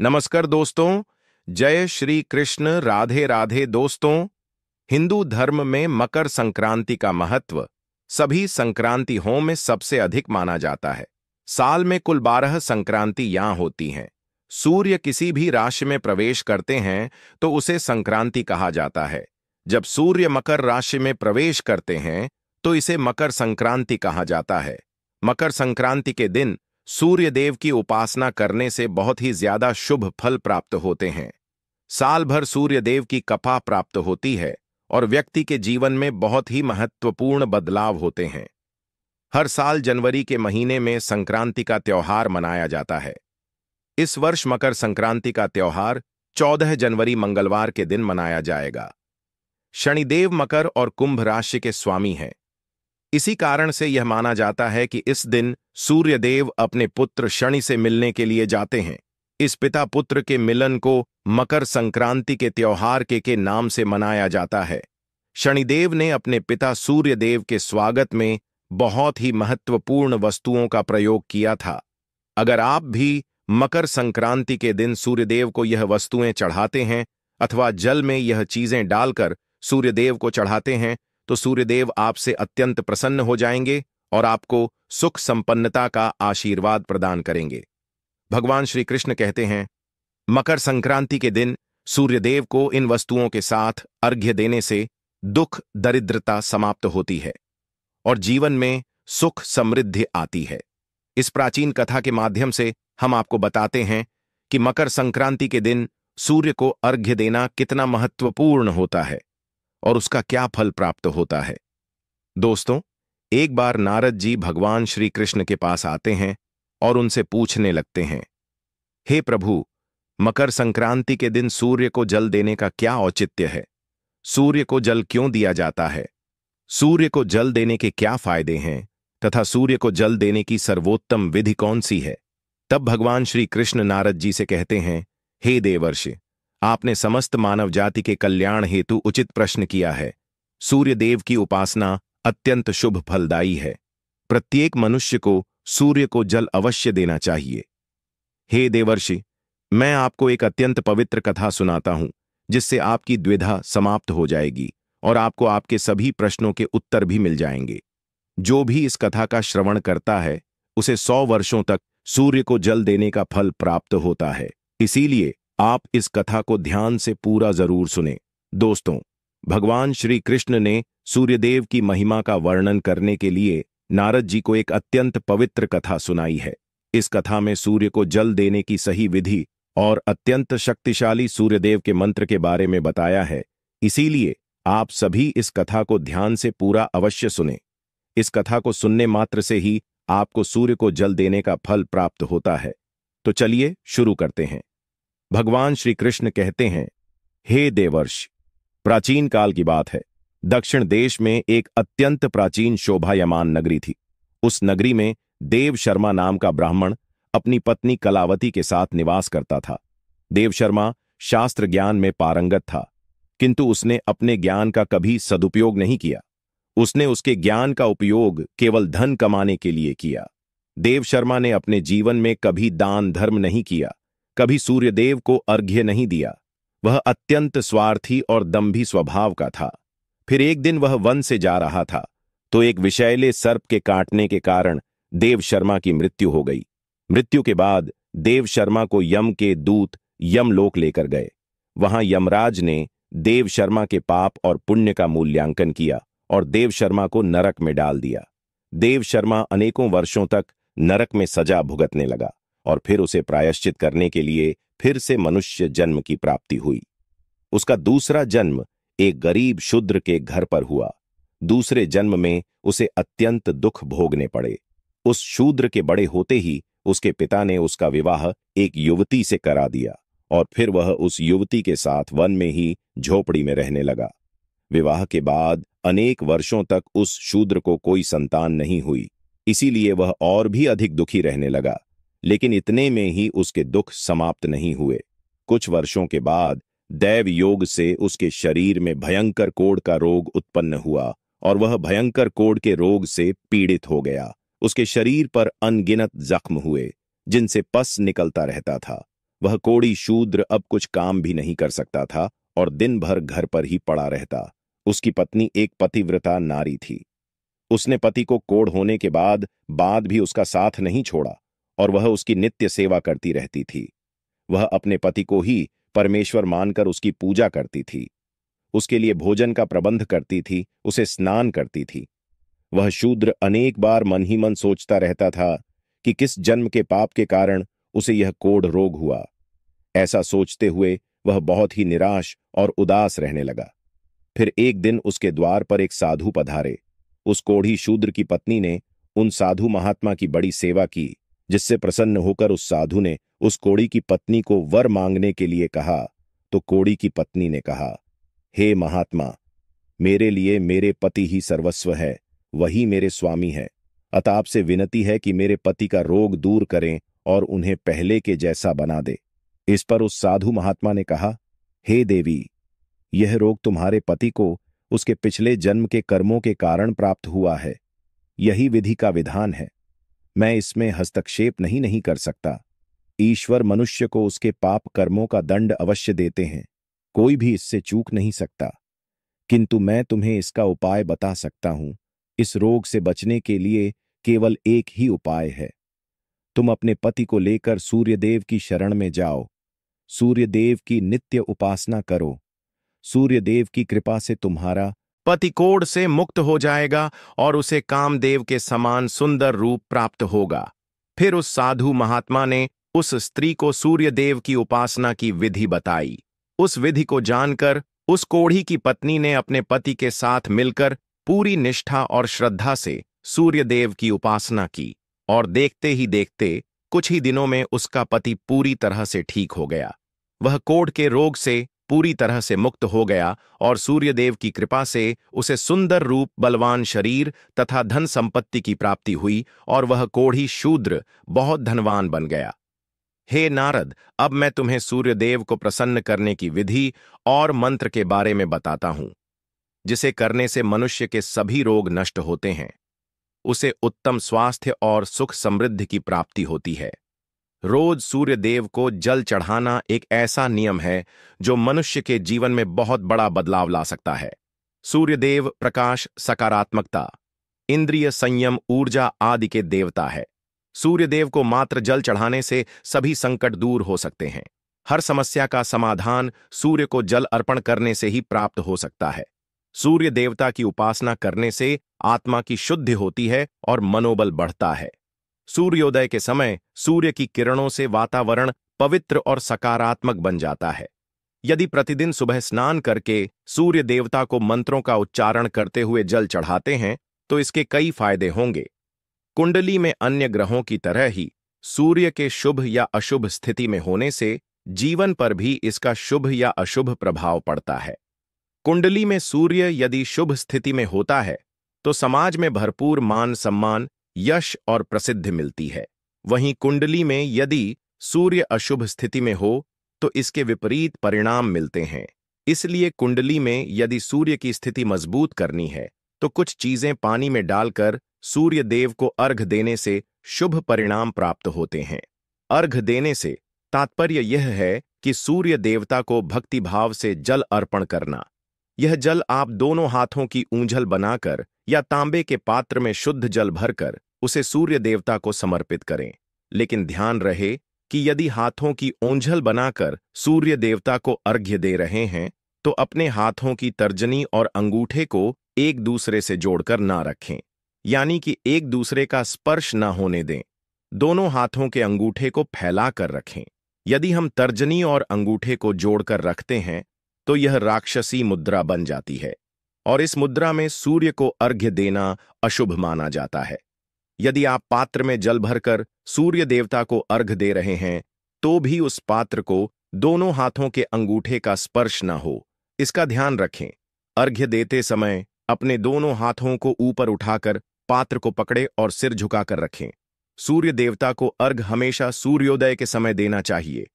नमस्कार दोस्तों। जय श्री कृष्ण। राधे राधे दोस्तों। हिंदू धर्म में मकर संक्रांति का महत्व सभी संक्रांतियों में सबसे अधिक माना जाता है। साल में कुल 12 संक्रांति यहाँ होती हैं। सूर्य किसी भी राशि में प्रवेश करते हैं तो उसे संक्रांति कहा जाता है। जब सूर्य मकर राशि में प्रवेश करते हैं तो इसे मकर संक्रांति कहा जाता है। मकर संक्रांति के दिन सूर्य देव की उपासना करने से बहुत ही ज्यादा शुभ फल प्राप्त होते हैं। साल भर सूर्य देव की कृपा प्राप्त होती है और व्यक्ति के जीवन में बहुत ही महत्वपूर्ण बदलाव होते हैं। हर साल जनवरी के महीने में संक्रांति का त्योहार मनाया जाता है। इस वर्ष मकर संक्रांति का त्योहार 14 जनवरी मंगलवार के दिन मनाया जाएगा। शनिदेव मकर और कुंभ राशि के स्वामी हैं। इसी कारण से यह माना जाता है कि इस दिन सूर्य देव अपने पुत्र शनि से मिलने के लिए जाते हैं। इस पिता पुत्र के मिलन को मकर संक्रांति के त्योहार के नाम से मनाया जाता है। शनिदेव ने अपने पिता सूर्य देव के स्वागत में बहुत ही महत्वपूर्ण वस्तुओं का प्रयोग किया था। अगर आप भी मकर संक्रांति के दिन सूर्यदेव को यह वस्तुएं चढ़ाते हैं अथवा जल में यह चीजें डालकर सूर्यदेव को चढ़ाते हैं तो सूर्यदेव आपसे अत्यंत प्रसन्न हो जाएंगे और आपको सुख संपन्नता का आशीर्वाद प्रदान करेंगे। भगवान श्री कृष्ण कहते हैं, मकर संक्रांति के दिन सूर्यदेव को इन वस्तुओं के साथ अर्घ्य देने से दुख दरिद्रता समाप्त होती है और जीवन में सुख समृद्धि आती है। इस प्राचीन कथा के माध्यम से हम आपको बताते हैं कि मकर संक्रांति के दिन सूर्य को अर्घ्य देना कितना महत्वपूर्ण होता है और उसका क्या फल प्राप्त होता है। दोस्तों, एक बार नारद जी भगवान श्री कृष्ण के पास आते हैं और उनसे पूछने लगते हैं, हे प्रभु, मकर संक्रांति के दिन सूर्य को जल देने का क्या औचित्य है? सूर्य को जल क्यों दिया जाता है? सूर्य को जल देने के क्या फायदे हैं तथा सूर्य को जल देने की सर्वोत्तम विधि कौन सी है? तब भगवान श्री कृष्ण नारद जी से कहते हैं, हे देवर्षि, आपने समस्त मानव जाति के कल्याण हेतु उचित प्रश्न किया है। सूर्य देव की उपासना अत्यंत शुभ फलदायी है। प्रत्येक मनुष्य को सूर्य को जल अवश्य देना चाहिए। हे देवर्षि, मैं आपको एक अत्यंत पवित्र कथा सुनाता हूं जिससे आपकी द्विधा समाप्त हो जाएगी और आपको आपके सभी प्रश्नों के उत्तर भी मिल जाएंगे। जो भी इस कथा का श्रवण करता है उसे 100 वर्षों तक सूर्य को जल देने का फल प्राप्त होता है। इसीलिए आप इस कथा को ध्यान से पूरा जरूर सुने। दोस्तों, भगवान श्री कृष्ण ने सूर्यदेव की महिमा का वर्णन करने के लिए नारद जी को एक अत्यंत पवित्र कथा सुनाई है। इस कथा में सूर्य को जल देने की सही विधि और अत्यंत शक्तिशाली सूर्यदेव के मंत्र के बारे में बताया है। इसीलिए आप सभी इस कथा को ध्यान से पूरा अवश्य सुने। इस कथा को सुनने मात्र से ही आपको सूर्य को जल देने का फल प्राप्त होता है। तो चलिए शुरू करते हैं। भगवान श्री कृष्ण कहते हैं, हे देवर्षि, प्राचीन काल की बात है। दक्षिण देश में एक अत्यंत प्राचीन शोभायमान नगरी थी। उस नगरी में देव शर्मा नाम का ब्राह्मण अपनी पत्नी कलावती के साथ निवास करता था। देव शर्मा शास्त्र ज्ञान में पारंगत था, किंतु उसने अपने ज्ञान का कभी सदुपयोग नहीं किया। उसने उसके ज्ञान का उपयोग केवल धन कमाने के लिए किया। देव शर्मा ने अपने जीवन में कभी दान धर्म नहीं किया, कभी सूर्यदेव को अर्घ्य नहीं दिया। वह अत्यंत स्वार्थी और दंभी स्वभाव का था। फिर एक दिन वह वन से जा रहा था तो एक विषैले सर्प के काटने के कारण देव शर्मा की मृत्यु हो गई। मृत्यु के बाद देव शर्मा को यम के दूत यमलोक लेकर गए। वहां यमराज ने देव शर्मा के पाप और पुण्य का मूल्यांकन किया और देव शर्मा को नरक में डाल दिया। देव शर्मा अनेकों वर्षों तक नरक में सजा भुगतने लगा और फिर उसे प्रायश्चित करने के लिए फिर से मनुष्य जन्म की प्राप्ति हुई। उसका दूसरा जन्म एक गरीब शूद्र के घर पर हुआ। दूसरे जन्म में उसे अत्यंत दुख भोगने पड़े। उस शूद्र के बड़े होते ही उसके पिता ने उसका विवाह एक युवती से करा दिया और फिर वह उस युवती के साथ वन में ही झोपड़ी में रहने लगा। विवाह के बाद अनेक वर्षों तक उस शूद्र को कोई संतान नहीं हुई, इसीलिए वह और भी अधिक दुखी रहने लगा। लेकिन इतने में ही उसके दुख समाप्त नहीं हुए। कुछ वर्षों के बाद दैव योग से उसके शरीर में भयंकर कोढ़ का रोग उत्पन्न हुआ और वह भयंकर कोढ़ के रोग से पीड़ित हो गया। उसके शरीर पर अनगिनत जख्म हुए जिनसे पस निकलता रहता था वह कोढ़ी शूद्र अब कुछ काम भी नहीं कर सकता था और दिन भर घर पर ही पड़ा रहता। उसकी पत्नी एक पतिव्रता नारी थी। उसने पति को कोढ़ होने के बाद भी उसका साथ नहीं छोड़ा और वह उसकी नित्य सेवा करती रहती थी। वह अपने पति को ही परमेश्वर मानकर उसकी पूजा करती थी, उसके लिए भोजन का प्रबंध करती थी, उसे स्नान करती थी। वह शूद्र अनेक बार मन ही मन सोचता रहता था कि किस जन्म के पाप के कारण उसे यह कोढ़ रोग हुआ। ऐसा सोचते हुए वह बहुत ही निराश और उदास रहने लगा। फिर एक दिन उसके द्वार पर एक साधु पधारे। उस कोढ़ी शूद्र की पत्नी ने उन साधु महात्मा की बड़ी सेवा की, जिससे प्रसन्न होकर उस साधु ने उस कोढ़ी की पत्नी को वर मांगने के लिए कहा। तो कोढ़ी की पत्नी ने कहा, हे महात्मा, मेरे लिए मेरे पति ही सर्वस्व है, वही मेरे स्वामी है। अतः आपसे विनती है कि मेरे पति का रोग दूर करें और उन्हें पहले के जैसा बना दे। इस पर उस साधु महात्मा ने कहा, हे देवी, यह रोग तुम्हारे पति को उसके पिछले जन्म के कर्मों के कारण प्राप्त हुआ है। यही विधि का विधान है। मैं इसमें हस्तक्षेप नहीं कर सकता। ईश्वर मनुष्य को उसके पाप कर्मों का दंड अवश्य देते हैं, कोई भी इससे चूक नहीं सकता। किंतु मैं तुम्हें इसका उपाय बता सकता हूं। इस रोग से बचने के लिए केवल एक ही उपाय है। तुम अपने पति को लेकर सूर्यदेव की शरण में जाओ, सूर्यदेव की नित्य उपासना करो। सूर्यदेव की कृपा से तुम्हारा पति कोढ़ से मुक्त हो जाएगा और उसे कामदेव के समान सुंदर रूप प्राप्त होगा। फिर उस साधु महात्मा ने उस स्त्री को सूर्यदेव की उपासना की विधि बताई। उस विधि को जानकर उस कोढ़ी की पत्नी ने अपने पति के साथ मिलकर पूरी निष्ठा और श्रद्धा से सूर्यदेव की उपासना की और देखते ही देखते कुछ ही दिनों में उसका पति पूरी तरह से ठीक हो गया। वह कोढ़ के रोग से पूरी तरह से मुक्त हो गया और सूर्यदेव की कृपा से उसे सुंदर रूप, बलवान शरीर तथा धन संपत्ति की प्राप्ति हुई और वह कोढ़ी शूद्र बहुत धनवान बन गया। हे नारद, अब मैं तुम्हें सूर्यदेव को प्रसन्न करने की विधि और मंत्र के बारे में बताता हूं, जिसे करने से मनुष्य के सभी रोग नष्ट होते हैं। उसे उत्तम स्वास्थ्य और सुख समृद्धि की प्राप्ति होती है। रोज सूर्यदेव को जल चढ़ाना एक ऐसा नियम है जो मनुष्य के जीवन में बहुत बड़ा बदलाव ला सकता है। सूर्यदेव प्रकाश, सकारात्मकता, इंद्रिय संयम, ऊर्जा आदि के देवता है। सूर्यदेव को मात्र जल चढ़ाने से सभी संकट दूर हो सकते हैं। हर समस्या का समाधान सूर्य को जल अर्पण करने से ही प्राप्त हो सकता है। सूर्य देवता की उपासना करने से आत्मा की शुद्धि होती है और मनोबल बढ़ता है। सूर्योदय के समय सूर्य की किरणों से वातावरण पवित्र और सकारात्मक बन जाता है। यदि प्रतिदिन सुबह स्नान करके सूर्य देवता को मंत्रों का उच्चारण करते हुए जल चढ़ाते हैं तो इसके कई फायदे होंगे। कुंडली में अन्य ग्रहों की तरह ही सूर्य के शुभ या अशुभ स्थिति में होने से जीवन पर भी इसका शुभ या अशुभ प्रभाव पड़ता है। कुंडली में सूर्य यदि शुभ स्थिति में होता है तो समाज में भरपूर मान सम्मान, यश और प्रसिद्धि मिलती है। वहीं कुंडली में यदि सूर्य अशुभ स्थिति में हो तो इसके विपरीत परिणाम मिलते हैं। इसलिए कुंडली में यदि सूर्य की स्थिति मजबूत करनी है तो कुछ चीजें पानी में डालकर सूर्य देव को अर्घ देने से शुभ परिणाम प्राप्त होते हैं। अर्घ देने से तात्पर्य यह है कि सूर्य देवता को भक्तिभाव से जल अर्पण करना। यह जल आप दोनों हाथों की ऊंझल बनाकर या तांबे के पात्र में शुद्ध जल भरकर उसे सूर्य देवता को समर्पित करें। लेकिन ध्यान रहे कि यदि हाथों की ऊंझल बनाकर सूर्य देवता को अर्घ्य दे रहे हैं तो अपने हाथों की तर्जनी और अंगूठे को एक दूसरे से जोड़कर ना रखें, यानी कि एक दूसरे का स्पर्श ना होने दें। दोनों हाथों के अंगूठे को फैलाकर रखें। यदि हम तर्जनी और अंगूठे को जोड़कर रखते हैं तो यह राक्षसी मुद्रा बन जाती है और इस मुद्रा में सूर्य को अर्घ्य देना अशुभ माना जाता है। यदि आप पात्र में जल भरकर सूर्य देवता को अर्घ्य दे रहे हैं तो भी उस पात्र को दोनों हाथों के अंगूठे का स्पर्श न हो, इसका ध्यान रखें। अर्घ्य देते समय अपने दोनों हाथों को ऊपर उठाकर पात्र को पकड़े और सिर झुकाकर रखें। सूर्य देवता को अर्घ्य हमेशा सूर्योदय के समय देना चाहिए।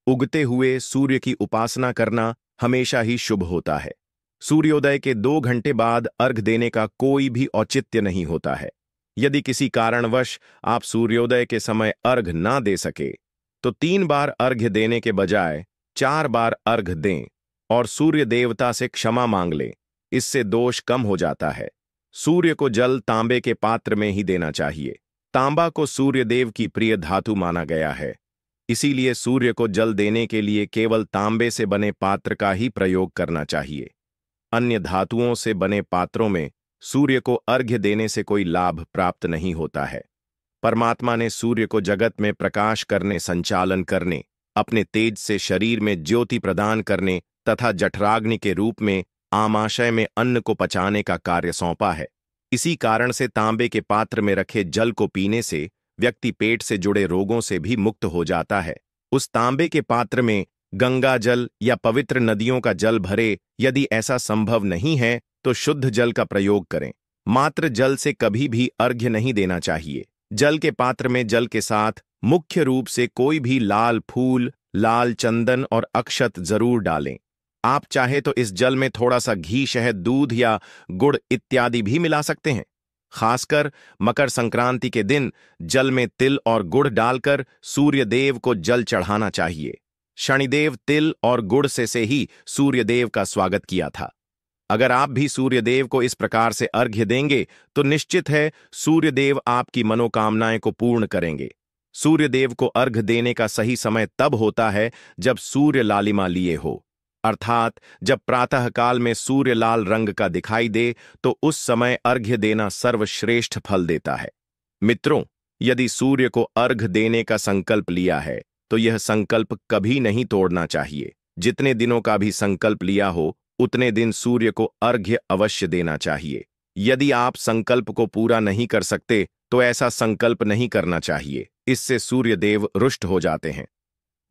उगते हुए सूर्य की उपासना करना हमेशा ही शुभ होता है। सूर्योदय के 2 घंटे बाद अर्घ्य देने का कोई भी औचित्य नहीं होता है। यदि किसी कारणवश आप सूर्योदय के समय अर्घ्य ना दे सके तो 3 बार अर्घ्य देने के बजाय 4 बार अर्घ्य दें और सूर्य देवता से क्षमा मांग लें। इससे दोष कम हो जाता है। सूर्य को जल तांबे के पात्र में ही देना चाहिए। तांबा को सूर्य देव की प्रिय धातु माना गया है। इसीलिए सूर्य को जल देने के लिए केवल तांबे से बने पात्र का ही प्रयोग करना चाहिए। अन्य धातुओं से बने पात्रों में सूर्य को अर्घ्य देने से कोई लाभ प्राप्त नहीं होता है। परमात्मा ने सूर्य को जगत में प्रकाश करने, संचालन करने, अपने तेज से शरीर में ज्योति प्रदान करने तथा जठराग्नि के रूप में आमाशय में अन्न को पचाने का कार्य सौंपा है। इसी कारण से तांबे के पात्र में रखे जल को पीने से व्यक्ति पेट से जुड़े रोगों से भी मुक्त हो जाता है। उस तांबे के पात्र में गंगा जल या पवित्र नदियों का जल भरे। यदि ऐसा संभव नहीं है तो शुद्ध जल का प्रयोग करें। मात्र जल से कभी भी अर्घ्य नहीं देना चाहिए। जल के पात्र में जल के साथ मुख्य रूप से कोई भी लाल फूल, लाल चंदन और अक्षत जरूर डालें। आप चाहे तो इस जल में थोड़ा सा घी, शहद, दूध या गुड़ इत्यादि भी मिला सकते हैं। खासकर मकर संक्रांति के दिन जल में तिल और गुड़ डालकर सूर्य देव को जल चढ़ाना चाहिए। शनिदेव तिल और गुड़ से ही सूर्य देव का स्वागत किया था। अगर आप भी सूर्य देव को इस प्रकार से अर्घ्य देंगे तो निश्चित है सूर्य देव आपकी मनोकामनाएं को पूर्ण करेंगे। सूर्य देव को अर्घ्य देने का सही समय तब होता है जब सूर्य लालिमा लिए हो, अर्थात जब प्रातःकाल में सूर्य लाल रंग का दिखाई दे तो उस समय अर्घ्य देना सर्वश्रेष्ठ फल देता है। मित्रों, यदि सूर्य को अर्घ्य देने का संकल्प लिया है तो यह संकल्प कभी नहीं तोड़ना चाहिए। जितने दिनों का भी संकल्प लिया हो उतने दिन सूर्य को अर्घ्य अवश्य देना चाहिए। यदि आप संकल्प को पूरा नहीं कर सकते तो ऐसा संकल्प नहीं करना चाहिए। इससे सूर्य देव रुष्ट हो जाते हैं।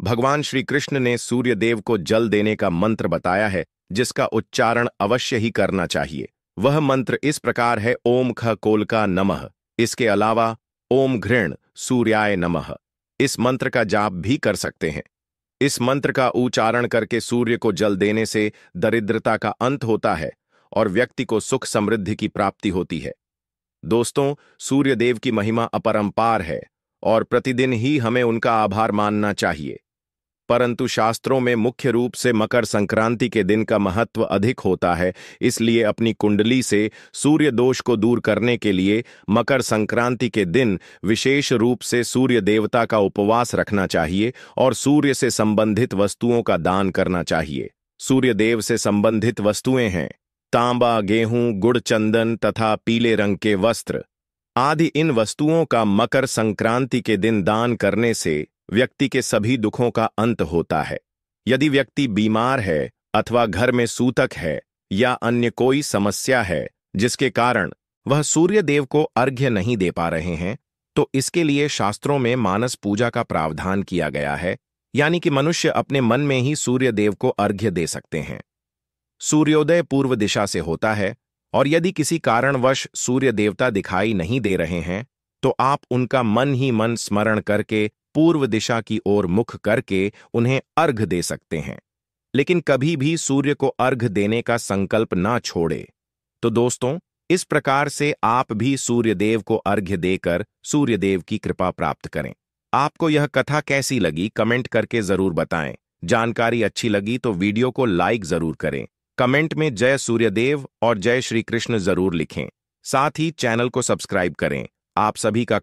भगवान श्री कृष्ण ने सूर्य देव को जल देने का मंत्र बताया है, जिसका उच्चारण अवश्य ही करना चाहिए। वह मंत्र इस प्रकार है: ओम ख कोलका नमः। इसके अलावा ओम घृण सूर्याय नमः। इस मंत्र का जाप भी कर सकते हैं। इस मंत्र का उच्चारण करके सूर्य को जल देने से दरिद्रता का अंत होता है और व्यक्ति को सुख समृद्धि की प्राप्ति होती है। दोस्तों, सूर्य देव की महिमा अपरंपार है और प्रतिदिन ही हमें उनका आभार मानना चाहिए। परंतु शास्त्रों में मुख्य रूप से मकर संक्रांति के दिन का महत्व अधिक होता है। इसलिए अपनी कुंडली से सूर्य दोष को दूर करने के लिए मकर संक्रांति के दिन विशेष रूप से सूर्य देवता का उपवास रखना चाहिए और सूर्य से संबंधित वस्तुओं का दान करना चाहिए। सूर्य देव से संबंधित वस्तुएं हैं तांबा, गेहूं, गुड़, चंदन तथा पीले रंग के वस्त्र आदि। इन वस्तुओं का मकर संक्रांति के दिन दान करने से व्यक्ति के सभी दुखों का अंत होता है। यदि व्यक्ति बीमार है अथवा घर में सूतक है या अन्य कोई समस्या है जिसके कारण वह सूर्य देव को अर्घ्य नहीं दे पा रहे हैं, तो इसके लिए शास्त्रों में मानस पूजा का प्रावधान किया गया है, यानी कि मनुष्य अपने मन में ही सूर्य देव को अर्घ्य दे सकते हैं। सूर्योदय पूर्व दिशा से होता है और यदि किसी कारणवश सूर्य देवता दिखाई नहीं दे रहे हैं तो आप उनका मन ही मन स्मरण करके पूर्व दिशा की ओर मुख करके उन्हें अर्घ्य दे सकते हैं। लेकिन कभी भी सूर्य को अर्घ्य देने का संकल्प ना छोड़े। तो दोस्तों, इस प्रकार से आप भी सूर्य देव को अर्घ्य देकर सूर्य देव की कृपा प्राप्त करें। आपको यह कथा कैसी लगी कमेंट करके जरूर बताएं। जानकारी अच्छी लगी तो वीडियो को लाइक जरूर करें। कमेंट में जय सूर्यदेव और जय श्री कृष्ण जरूर लिखें। साथ ही चैनल को सब्सक्राइब करें। आप सभी का